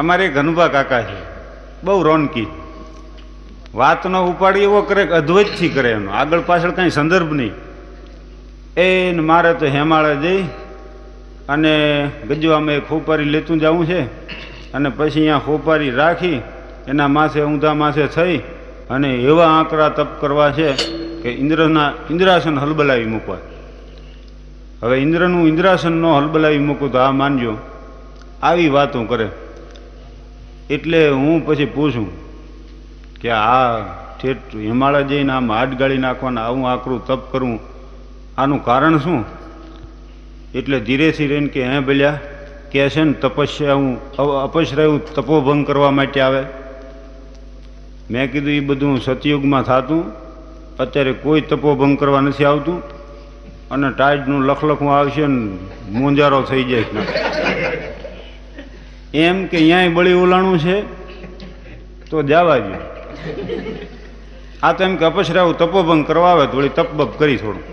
અમારે ઘનુભા કાકા છે, બહુ રોનકી, વાતનો ઉપાડી એવો કરે કે અદ્વૈતથી કરે, એનો આગળ પાછળ કાંઈ સંદર્ભ નહીં. એ મારે તો હેમાળે જઈ અને ગજવામાં એક હોપારી લેતું જવું છે, અને પછી અહીંયા હોપારી રાખી એના માથે ઊંધા માથે થઈ અને એવા આંકડા તપ કરવા છે કે ઇન્દ્રાસન હલબલાવી મૂકવા. હવે ઇન્દ્રનું ઇન્દ્રાસન ન હલબલાવી મૂકું તો આ માનજો, આવી વાતો કરે. એટલે હું પછી પૂછું કે આ ઠેઠ હિમાલય જઈને આમ હાથ ગાળી નાખવાના આવું આકરું તપ કરવું, આનું કારણ શું? એટલે ધીરેથી રહીને કે હે ભલ્યા કે છે ને તપસ્યા હું અપશ્રય તપોભંગ કરવા માટે આવે. મેં કીધું એ બધું સતયુગમાં થતું, અત્યારે કોઈ તપોભંગ કરવા નથી આવતું, અને ટાઈડનું લખલખું આવશે ને મૂંઝારો થઈ જાય. એમ કે અહીંયા બળી ઓલાણું છે તો જવા દો. આ તો એમ કે અપશ્રાવ તપોભંગ કરવા આવે તો વળી તપ બપ કરી થોડું.